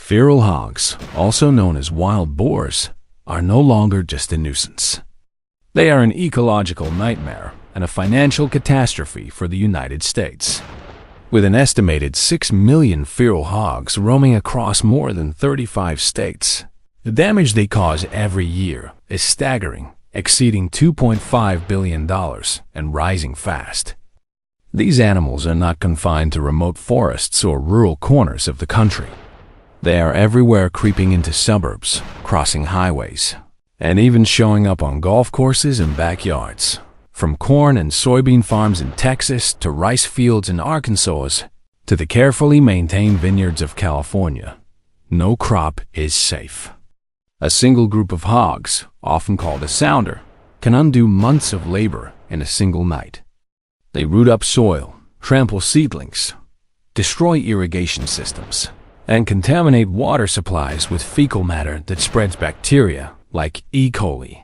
Feral hogs, also known as wild boars, are no longer just a nuisance. They are an ecological nightmare and a financial catastrophe for the United States. With an estimated 6 million feral hogs roaming across more than 35 states, the damage they cause every year is staggering, exceeding $2.5 billion and rising fast. These animals are not confined to remote forests or rural corners of the country. They are everywhere, creeping into suburbs, crossing highways, and even showing up on golf courses and backyards. From corn and soybean farms in Texas to rice fields in Arkansas to the carefully maintained vineyards of California, no crop is safe. A single group of hogs, often called a sounder, can undo months of labor in a single night. They root up soil, trample seedlings, destroy irrigation systems, and contaminate water supplies with fecal matter that spreads bacteria like E. coli.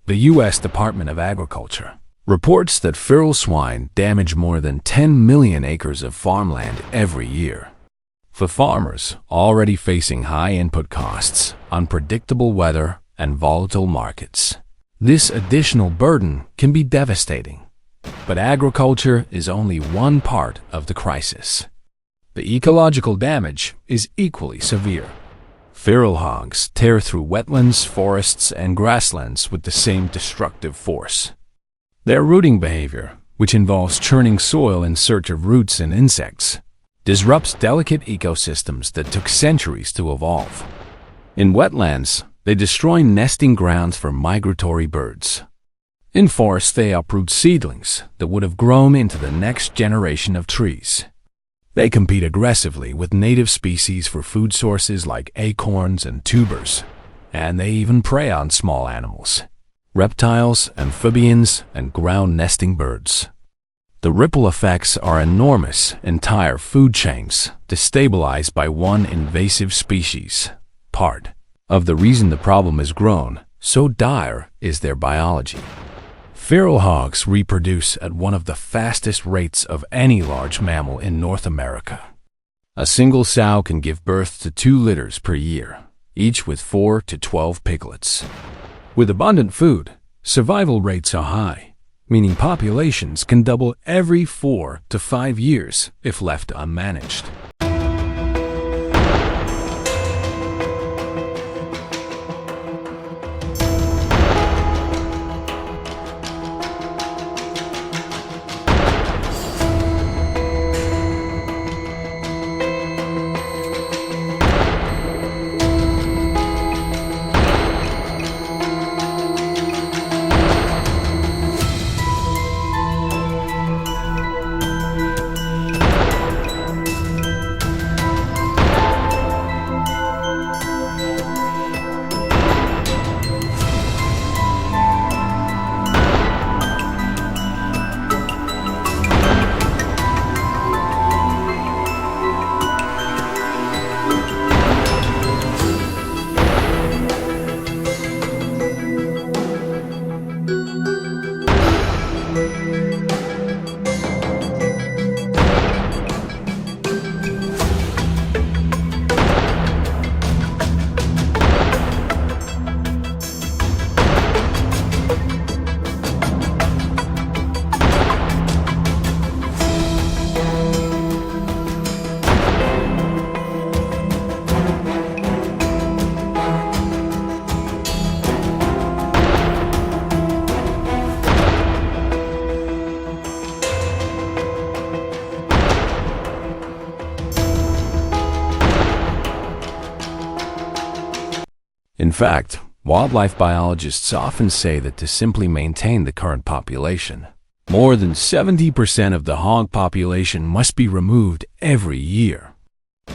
The U.S. Department of Agriculture reports that feral swine damage more than 10 million acres of farmland every year. For farmers already facing high input costs, unpredictable weather, and volatile markets, this additional burden can be devastating. But agriculture is only one part of the crisis. The ecological damage is equally severe. Feral hogs tear through wetlands, forests, and grasslands with the same destructive force. Their rooting behavior, which involves churning soil in search of roots and insects, disrupts delicate ecosystems that took centuries to evolve. In wetlands, they destroy nesting grounds for migratory birds. In forests, they uproot seedlings that would have grown into the next generation of trees. They compete aggressively with native species for food sources like acorns and tubers, and they even prey on small animals, reptiles, amphibians, and ground-nesting birds. The ripple effects are enormous. Entire food chains destabilized by one invasive species. Part of the reason the problem has grown so dire is their biology. Feral hogs reproduce at one of the fastest rates of any large mammal in North America. A single sow can give birth to 2 litters per year, each with 4 to 12 piglets. With abundant food, survival rates are high, meaning populations can double every 4 to 5 years if left unmanaged. In fact, wildlife biologists often say that to simply maintain the current population, more than 70% of the hog population must be removed every year.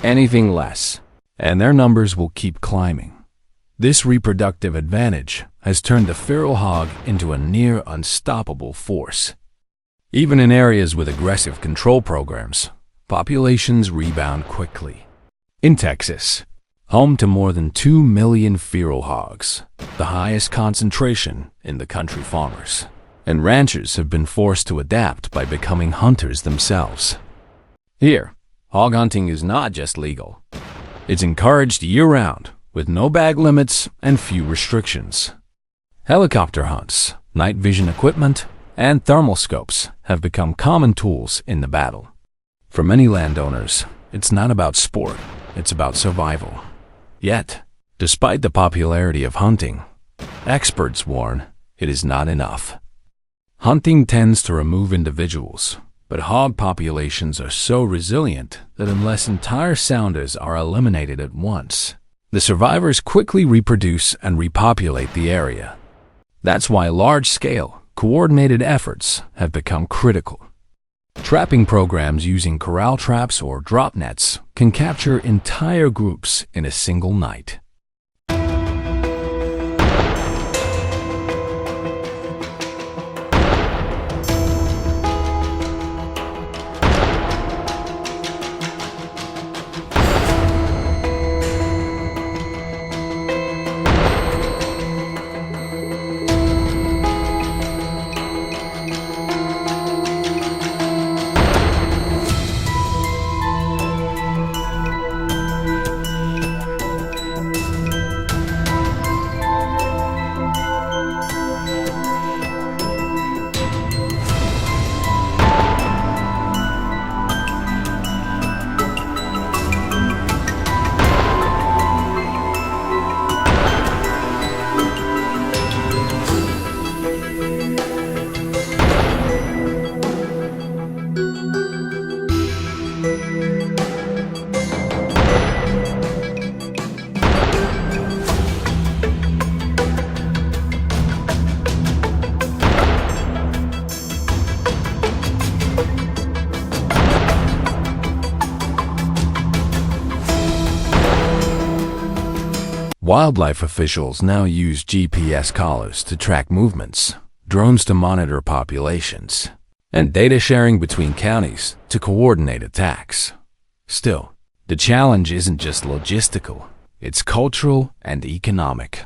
Anything less, and their numbers will keep climbing. This reproductive advantage has turned the feral hog into a near unstoppable force. Even in areas with aggressive control programs, populations rebound quickly. In Texas, home to more than 2 million feral hogs, the highest concentration in the country, farmers and ranchers have been forced to adapt by becoming hunters themselves. Here, hog hunting is not just legal. It's encouraged year-round, with no bag limits and few restrictions. Helicopter hunts, night vision equipment, and thermal scopes have become common tools in the battle. For many landowners, it's not about sport, it's about survival. Yet, despite the popularity of hunting, experts warn it is not enough. Hunting tends to remove individuals, but hog populations are so resilient that unless entire sounders are eliminated at once, the survivors quickly reproduce and repopulate the area. That's why large-scale, coordinated efforts have become critical. Trapping programs using corral traps or drop nets can capture entire groups in a single night. Wildlife officials now use GPS collars to track movements, drones to monitor populations, and data sharing between counties to coordinate attacks. Still, the challenge isn't just logistical, it's cultural and economic.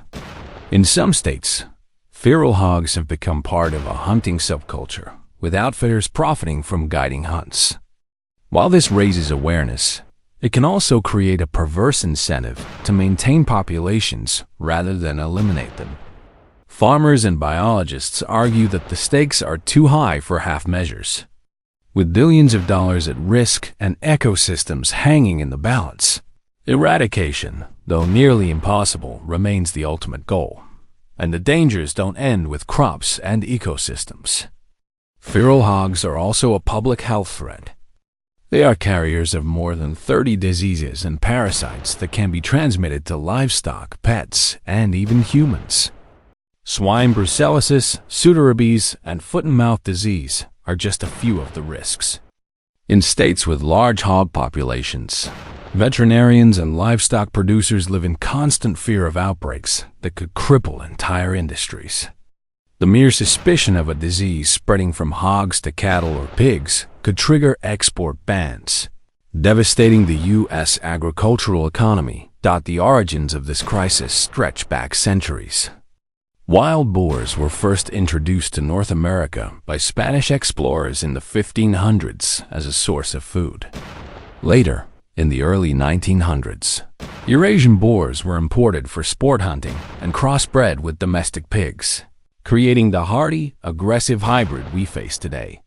In some states, feral hogs have become part of a hunting subculture, with outfitters profiting from guiding hunts. While this raises awareness, it can also create a perverse incentive to maintain populations rather than eliminate them. Farmers and biologists argue that the stakes are too high for half measures. With billions of dollars at risk and ecosystems hanging in the balance, eradication, though nearly impossible, remains the ultimate goal. And the dangers don't end with crops and ecosystems. Feral hogs are also a public health threat. They are carriers of more than 30 diseases and parasites that can be transmitted to livestock, pets, and even humans. Swine brucellosis, pseudorabies, and foot-and-mouth disease are just a few of the risks. In states with large hog populations, veterinarians and livestock producers live in constant fear of outbreaks that could cripple entire industries. The mere suspicion of a disease spreading from hogs to cattle or pigs could trigger export bans, devastating the U.S. agricultural economy. The origins of this crisis stretch back centuries. Wild boars were first introduced to North America by Spanish explorers in the 1500s as a source of food. Later, in the early 1900s, Eurasian boars were imported for sport hunting and crossbred with domestic pigs, creating the hardy, aggressive hybrid we face today.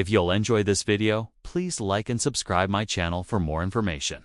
If you'll enjoy this video, please like and subscribe my channel for more information.